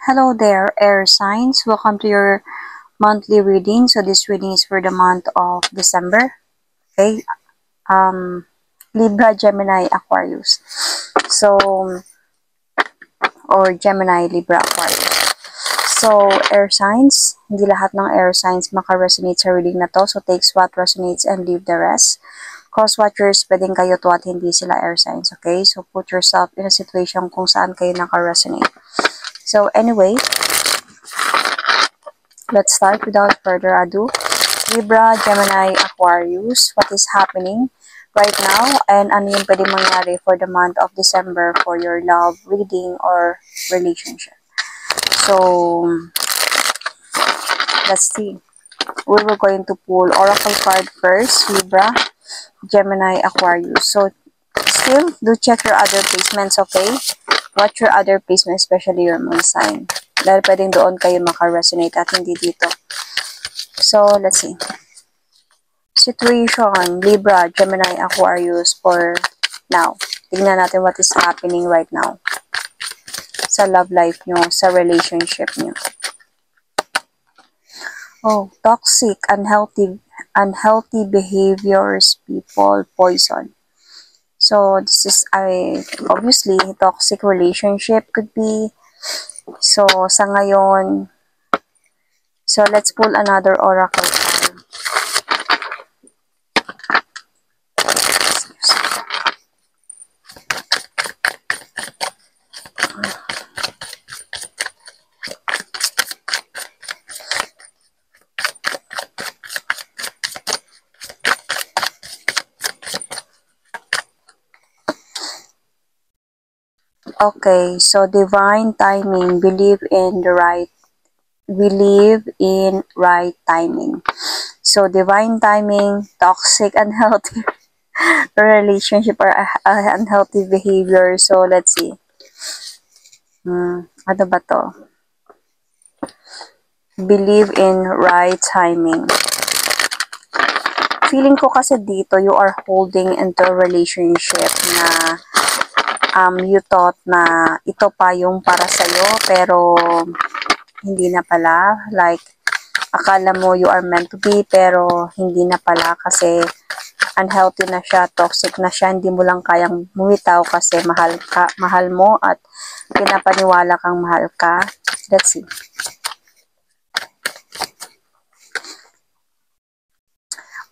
Hello there, air signs. Welcome to your monthly reading. So this reading is for the month of December. Okay. Libra, Gemini, Aquarius. So, or Gemini, Libra, Aquarius. So, air signs. Hindi lahat ng air signs maka-resonate sa reading na to. So, takes what resonates and leave the rest. Cross-watchers, pwedeng kayo to at hindi sila air signs. Okay? So, put yourself in a situation kung saan kayo naka-resonate. So, anyway, let's start without further ado. Libra, Gemini, Aquarius, what is happening right now and ano yung pwede mangyari for the month of December for your love, reading, or relationship. So, let's see. We were going to pull Oracle card first, Libra, Gemini, Aquarius. So, still, do check your other placements, okay? Watch your other placements, especially your moon sign. Dahil pwedeng doon kayo maka-resonate at hindi dito. So, let's see. Situation, Libra, Gemini, Aquarius for now. Tingnan natin what is happening right now sa love life nyo, sa relationship nyo. Oh, toxic, unhealthy behaviors, people, poison. So, this is obviously toxic relationship could be. So, sa ngayon, so let's pull another oracle card. Okay, so divine timing, believe in right timing. So divine timing, toxic, unhealthy relationship or unhealthy behavior. So let's see. Ano ba to? Believe in right timing. Feeling ko kasi dito, you are holding into a relationship na you thought na ito pa yung para sa'yo, pero hindi na pala. Like, akala mo you are meant to be, pero hindi na pala kasi unhealthy na siya, toxic na siya, hindi mo lang kayang bumitaw kasi mahal mo at pinapaniwala kang mahal ka. Let's see.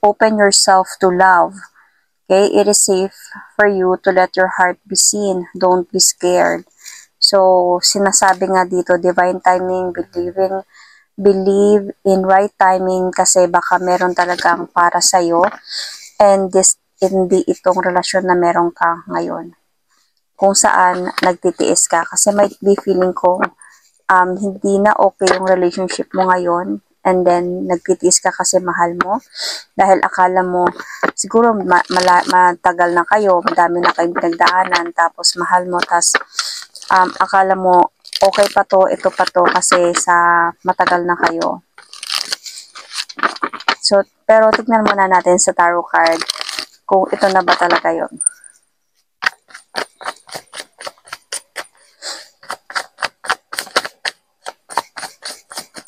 Open yourself to love. Okay, it is safe for you to let your heart be seen. Don't be scared. So, sinasabi nga dito, divine timing, believe in right timing kasi baka meron talagang para sa'yo and hindi itong relasyon na meron ka ngayon. Kung saan nagtitiis ka kasi might be feeling ko hindi na okay yung relationship mo ngayon and then nagtitiis ka kasi mahal mo dahil akala mo siguro matagal na kayo, madami na kayong pinagdaanan tapos mahal mo tas akala mo okay pa to, ito pa to kasi sa matagal na kayo. So, pero tignan muna natin sa tarot card kung ito na ba talaga yun.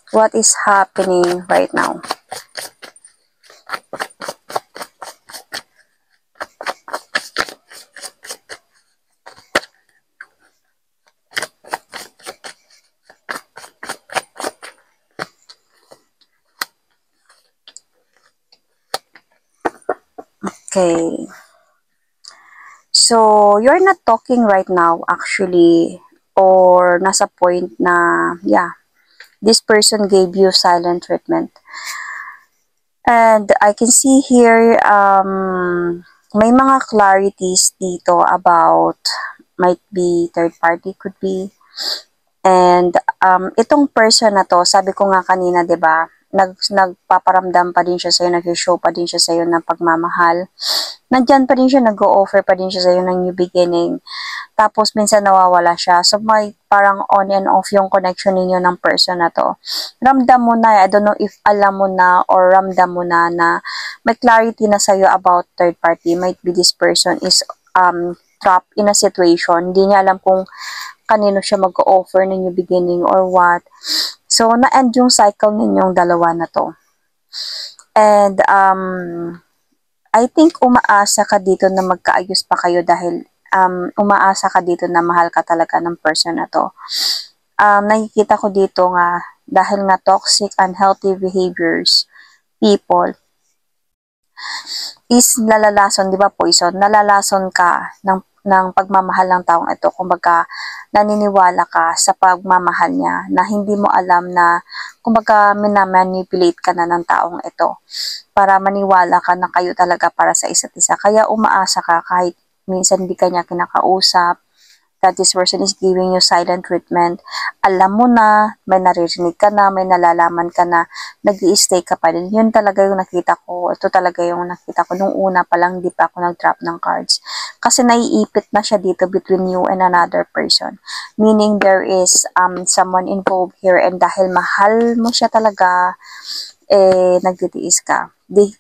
What is happening right now? Okay. So, you're not talking right now actually or nasa point na, yeah, this person gave you silent treatment. And I can see here, may mga clarities dito about, might be third party, could be. And itong person na to, sabi ko nga kanina, 'di ba? Nagpaparamdam pa din siya sa'yo, nag-show pa din siya sa'yo ng pagmamahal. Nandyan pa din siya, nag-o-offer pa din siya sa'yo ng new beginning. Tapos, minsan nawawala siya. So, may parang on and off yung connection ninyo ng person na to. Ramdam mo na, I don't know if alam mo na or ramdam mo na may clarity na sa'yo about third party. Might be this person is trapped in a situation. Hindi niya alam kung kanino siya mag-offer ng new beginning or what. So, na-end yung cycle ninyong dalawa na to. And, I think umaasa ka dito na magkaayos pa kayo dahil umaasa ka dito na mahal ka talaga ng person na to. Nakikita ko dito nga, dahil nga toxic, unhealthy behaviors, people, is nalalason, di ba poison? Nalalason ka ng pagmamahal ng taong ito. Kumbaga, naniniwala ka sa pagmamahal niya na hindi mo alam na, kumbaga, minamanipulate ka na ng taong ito para maniwala ka na kayo talaga para sa isa't isa. Kaya umaasa ka kahit minsan hindi ka niya kinakausap, that this person is giving you silent treatment. Alam mo na, may naririnig ka na, may nalalaman ka na, nag-i-stay ka pa din. Yun talaga yung nakita ko. Ito talaga yung nakita ko nung una pa lang, di pa ako nag-drop ng cards. Kasi naiipit na siya dito between you and another person. Meaning there is someone involved here, and dahil mahal mo siya talaga, nagtitiis ka.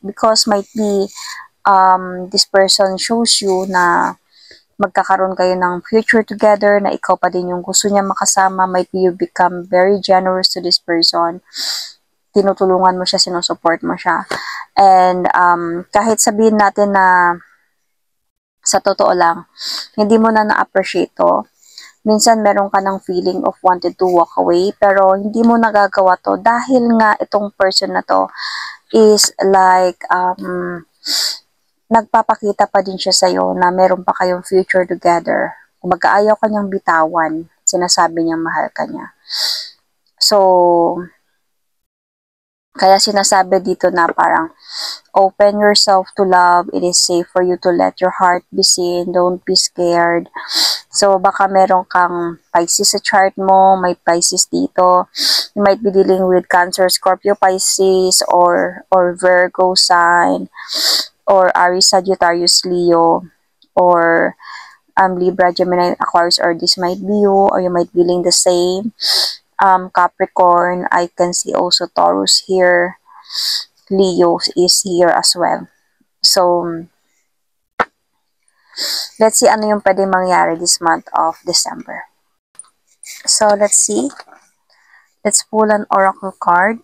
Because might be this person shows you na magkakaroon kayo ng future together, na ikaw pa din yung gusto niya makasama. Might be you become very generous to this person. Tinutulungan mo siya, sinusupport mo siya. And kahit sabihin natin na sa totoo lang, hindi mo na na-appreciate to. Minsan meron ka ng feeling of wanted to walk away, pero hindi mo nagagawa to dahil nga itong person na to is like nagpapakita pa din siya sa'yo na meron pa kayong future together. Kung mag-aayaw ka niyang bitawan, sinasabi niyang mahal ka niya. So, kaya sinasabi dito na parang, open yourself to love. It is safe for you to let your heart be seen. Don't be scared. So, baka meron kang Pisces sa chart mo, may Pisces dito. You might be dealing with Cancer, Scorpio, Pisces, or Virgo sign, or Aries, Sagittarius, Leo, or Libra, Gemini, Aquarius, or this might be you, or you might be feeling the same. Capricorn, I can see also Taurus here. Leo is here as well. So, let's see ano yung pwede mangyari this month of December. So, let's see. Let's pull an oracle card.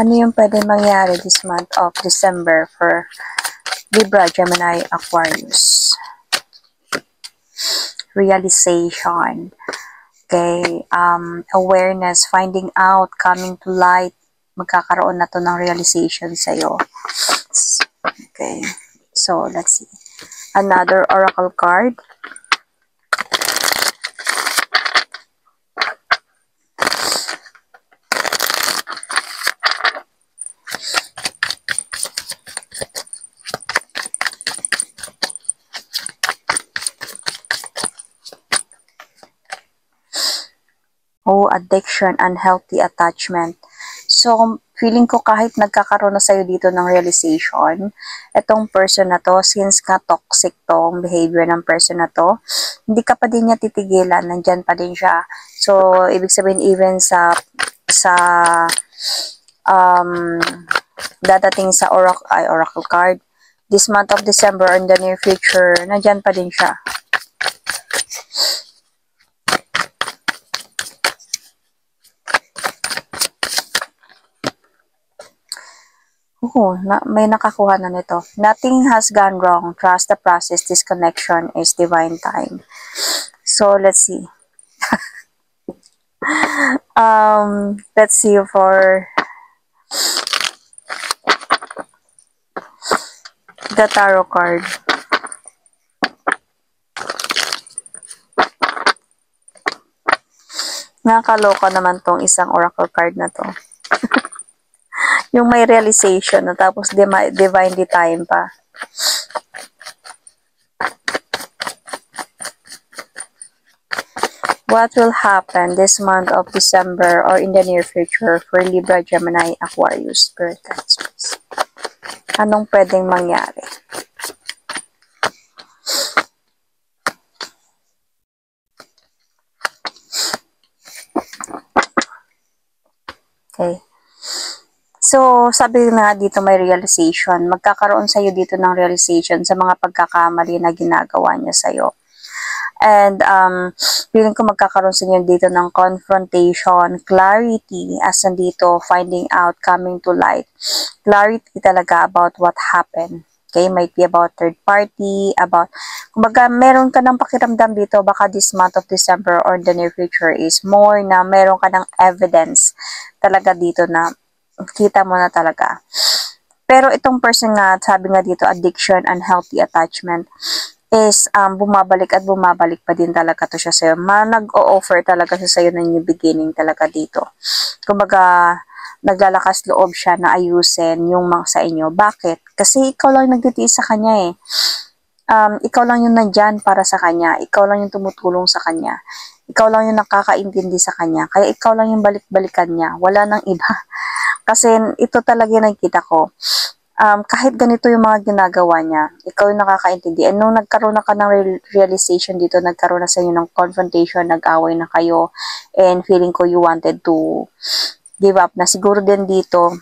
Ano yung pwede mangyari this month of December for Libra, Gemini, Aquarius? Realization. Okay. Awareness, finding out, coming to light. Magkakaroon na to ng realization sa'yo. Okay. So, let's see. Another oracle card. Addiction, unhealthy attachment. So, feeling ko kahit nagkakaroon na sa'yo dito ng realization, itong person na to, since ka toxic tong behavior ng person na to, hindi ka pa din niya titigilan, nandyan pa din siya. So, ibig sabihin even sa dadating sa oracle card, this month of December or in the near future, nandyan pa din siya. May nakakuha na nito. Nothing has gone wrong. Trust the process. This connection is divine time. So, let's see. Let's see for the tarot card. Nakakaloka naman tong isang oracle card na to. Yung may realization na tapos divinely time pa. What will happen this month of December or in the near future for Libra, Gemini, Aquarius, Spirit guides, please? Anong pwedeng mangyari? Okay. So, sabi na dito may realization. Magkakaroon sa'yo dito ng realization sa mga pagkakamali na ginagawa niya sa'yo. And feeling ko magkakaroon sa inyo dito ng confrontation, clarity, as nandito, finding out, coming to light. Clarity talaga about what happened. Okay, might be about third party, about, kumbaga, meron ka ng pakiramdam dito, baka this month of December or the near future is more na meron ka ng evidence talaga dito na kita mo na talaga. Pero itong person nga, sabi nga dito, addiction, unhealthy attachment, is bumabalik at bumabalik pa din talaga to siya sa'yo. Nag-o-offer talaga siya sa'yo ng new beginning talaga dito. Kumbaga, naglalakas loob siya na ayusin yung mga sa inyo. Bakit? Kasi ikaw lang nagtitiis sa kanya eh. Ikaw lang yung nandyan para sa kanya. Ikaw lang yung tumutulong sa kanya. Ikaw lang yung nakakaintindi sa kanya. Kaya ikaw lang yung balik-balikan niya. Wala nang iba. Kasi ito talaga yung nakita ko. Kahit ganito yung mga ginagawa niya, ikaw yung nakakaintindi. And nung nagkaroon na ka ng realization dito, nagkaroon na sa inyo ng confrontation, nag-away na kayo, and feeling ko you wanted to give up na siguro din dito.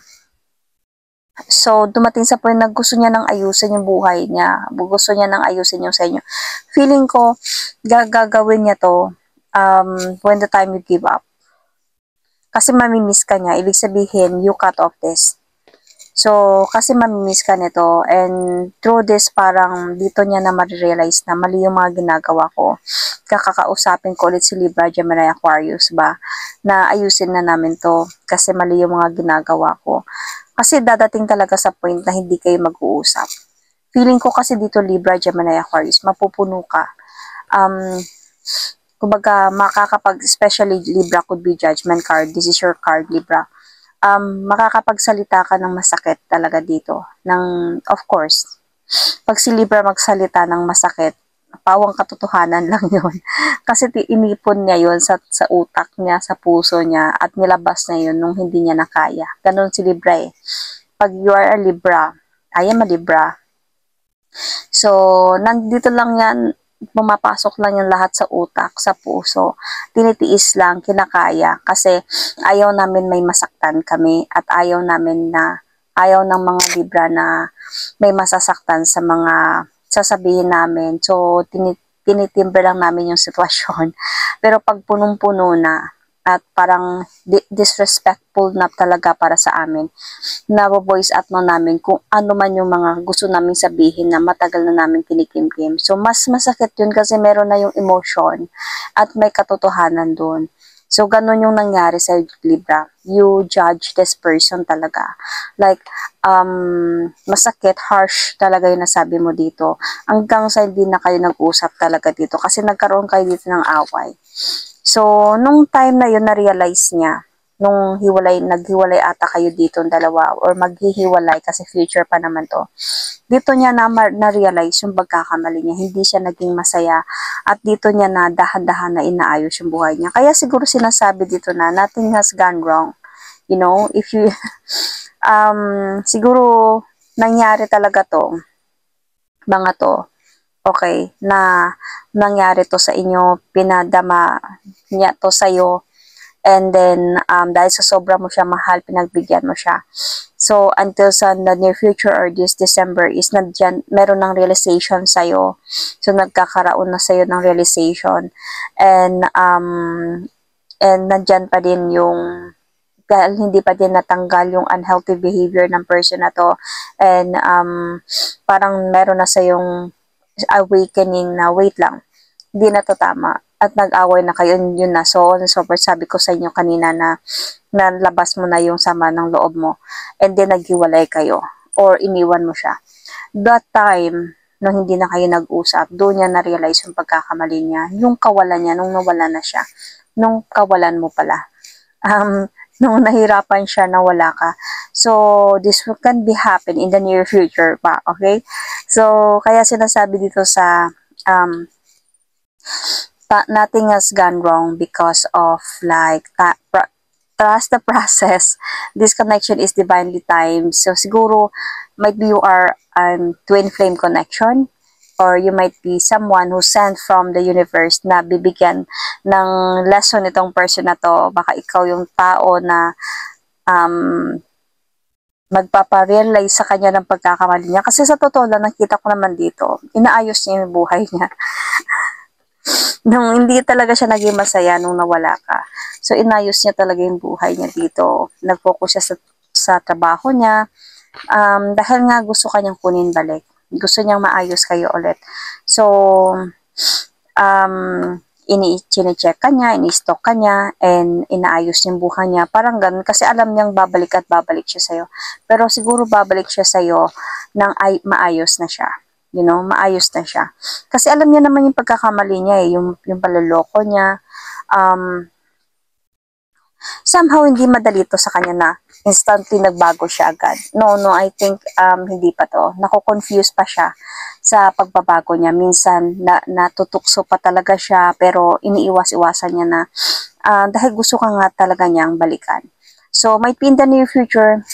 So, dumating sa point na gusto niya nang ayusin yung buhay niya. Gusto niya nang ayusin yung sa inyo. Feeling ko, gagawin niya to when the time you give up. Kasi mamimiss ka niya. Ibig sabihin, you cut off this. So, kasi mamimiss ka nito, and through this, parang dito niya na ma-realize na mali yung mga ginagawa ko. Kakakausapin ko ulit si Libra, Gemini, Aquarius ba, na ayusin na namin to, kasi mali yung mga ginagawa ko. Kasi dadating talaga sa point na hindi kayo mag-uusap. Feeling ko kasi dito, Libra, Gemini, Aquarius, mapupuno ka. Kumbaga, especially Libra could be judgment card. This is your card, Libra. Makakapagsalita ka ng masakit talaga dito. Of course, pag si Libra magsalita ng masakit, pawang katotohanan lang yun. Kasi inipon niya yun sa utak niya, sa puso niya, at nilabas niya yun nung hindi niya nakaya. Ganon si Libra eh. Pag you are a Libra, I am a Libra. So, nandito lang yan, pumapasok lang yung lahat sa utak, sa puso. Tinitiis lang, kinakaya. Kasi ayaw namin may masaktan kami at ayaw ng mga Libra na may masasaktan sa mga sasabihin namin. So, tinitimbre lang namin yung sitwasyon. Pero pag punong-puno na at parang disrespectful na talaga para sa amin, na-voice out na namin kung ano man yung mga gusto namin sabihin na matagal na namin kinikimkim. So, mas masakit yun kasi meron na yung emotion at may katotohanan doon. So, ganun yung nangyari sa Libra. You judge this person talaga. Like, masakit, harsh talaga yung nasabi mo dito. Hanggang sa hindi na kayo nag-usap talaga dito kasi nagkaroon kayo dito ng away. So, nung time na yun, na-realize niya, nung naghiwalay ata kayo dito ng dalawa, or maghihiwalay kasi future pa naman to. Dito niya na-realize yung pagkakamali niya, hindi siya naging masaya, at dito niya na dahan-dahan na inaayos yung buhay niya. Kaya siguro sinasabi dito na nothing has gone wrong. You know, if you, siguro nangyari talaga to, mga to, okay, na nangyari to sa inyo, pinadama niya to sa'yo, and then, dahil sa sobra mo siya mahal, pinagbigyan mo siya. So, until sa the near future or this December is meron ng realization sa'yo. So, nagkakaroon na sa'yo ng realization. And nandyan pa din yung, dahil hindi pa din natanggal yung unhealthy behavior ng person na to. And, parang meron na sa'yong awakening na, wait lang, hindi na to tama. At nag-away na kayo, yun na. So sabi ko sa inyo kanina na nalabas mo na yung sama ng loob mo. And then, naghiwalay kayo. Or iniwan mo siya. That time, nung hindi na kayo nag-usap, doon niya na-realize yung pagkakamali niya. Yung kawalan niya, nung nawala na siya. Nung kawalan mo pala. Nung nahirapan siya, nawala ka. So, this can be happen in the near future pa. Okay? So, kaya sinasabi dito sa nothing has gone wrong because of like trust the process. This connection is divinely timed. So siguro might be you are twin flame connection, or you might be someone who sent from the universe na bibigyan ng lesson itong person na to. Baka ikaw yung tao na magpaparealize sa kanya ng pagkakamali niya. Kasi sa totoo lang, nakita ko naman dito, inaayos niya yung buhay niya. Nung hindi talaga siya naging masaya nung nawala ka. So, inayos niya talaga yung buhay niya dito. Nag-focus siya sa trabaho niya. Dahil nga gusto kanyang kunin balik. Gusto niyang maayos kayo ulit. So, ini-check ka niya, ini-stalk ka niya, and inaayos yung buhay niya. Parang ganun. Kasi alam niyang babalik at babalik siya sa'yo. Pero siguro babalik siya sa'yo nang maayos na siya. You know, maayos na siya. Kasi alam niya naman yung pagkakamali niya eh, yung paloloko niya. Somehow, hindi madali to sa kanya na instantly nagbago siya agad. No, I think hindi pa to. Nako-confuse pa siya sa pagbabago niya. Minsan, natutukso pa talaga siya, pero iniiwas-iwasan niya na dahil gusto ka nga talaga niyang balikan. So, might be in the near future,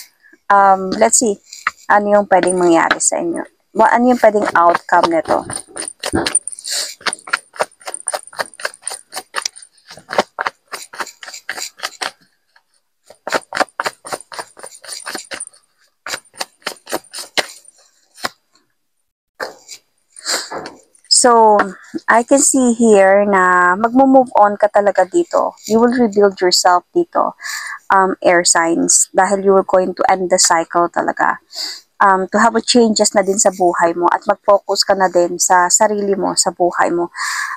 let's see, ano yung pwedeng mangyari sa inyo. Ano yung pwedeng outcome nito? So, I can see here na magmo-move on ka talaga dito. You will rebuild yourself dito, air signs, dahil you are going to end the cycle talaga. To have a changes na din sa buhay mo at mag-focus ka na din sa sarili mo, sa buhay mo.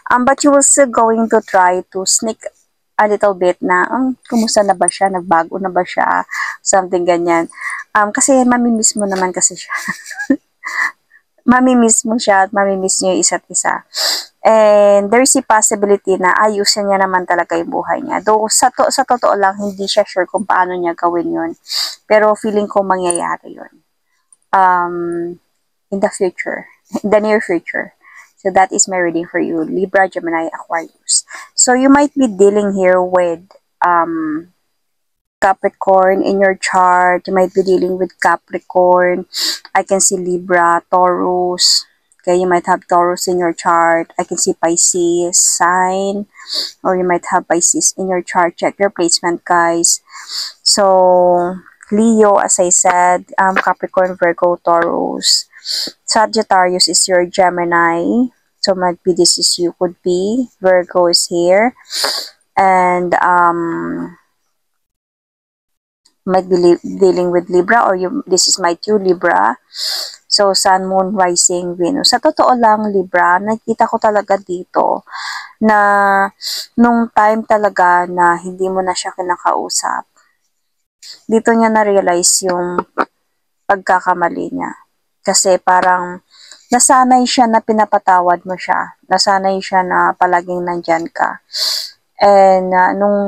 But you will still going to try to sneak a little bit na, kumusta na ba siya? Nagbago na ba siya? Something ganyan. Kasi mamimiss mo naman kasi siya. Mamimiss mo siya at mamimiss niyo yung isa't isa. And there is a possibility na ayusin niya naman talaga yung buhay niya. Though sa totoo lang, hindi siya sure kung paano niya gawin yun. Pero feeling ko mangyayari yun. In the future, in the near future. So that is my reading for you, Libra, Gemini, Aquarius. So you might be dealing here with Capricorn in your chart. You might be dealing with Capricorn. I can see Libra, Taurus. Okay, you might have Taurus in your chart. I can see Pisces sign, or you might have Pisces in your chart. Check your placement, guys. So Leo, as I said, Capricorn, Virgo, Taurus. Sagittarius is your Gemini. So might be this is you, could be. Virgo is here. And might be dealing with Libra, or this is might you, Libra. So, Sun, Moon, Rising, Venus. Sa totoo lang, Libra, nakita ko talaga dito na nung time talaga na hindi mo na siya kinakausap, dito niya na-realize yung pagkakamali niya. Kasi parang nasanay siya na pinapatawad mo siya. Nasanay siya na palaging nandyan ka. And nung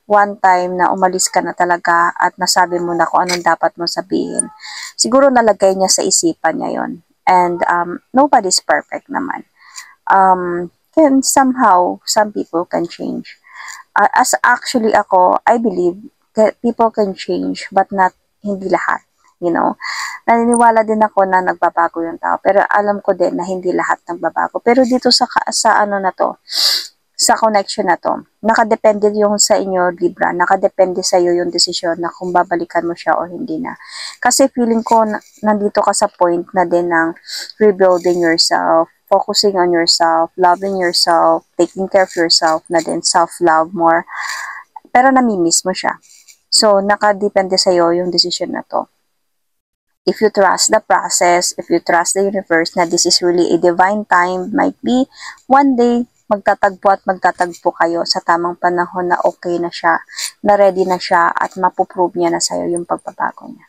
one time na umalis ka na talaga at nasabi mo na kung anong dapat mo sabihin, siguro nalagay niya sa isipan niya yon. And nobody's perfect naman. Can somehow, some people can change. As actually ako, I believe that people can change, but not hindi lahat. You know, naniniwala din ako na nagbabago yung tao, pero alam ko din na hindi lahat nagbabago. Pero dito sa ano na to, sa connection na to, nakadepende yung sa inyo, Libra, nakadepende sa iyo yung desisyon na kung babalikan mo siya o hindi na. Kasi feeling ko, nandito ka sa point na din ng rebuilding yourself, focusing on yourself, loving yourself, taking care of yourself na din, self-love more. Pero namimiss mo siya. So, nakadepende sa iyo yung desisyon na to. If you trust the process, if you trust the universe na this is really a divine time, might be one day, magtatagpo at magtatagpo kayo sa tamang panahon na okay na siya, na ready na siya at mapuprove niya na sa'yo yung pagbabago niya.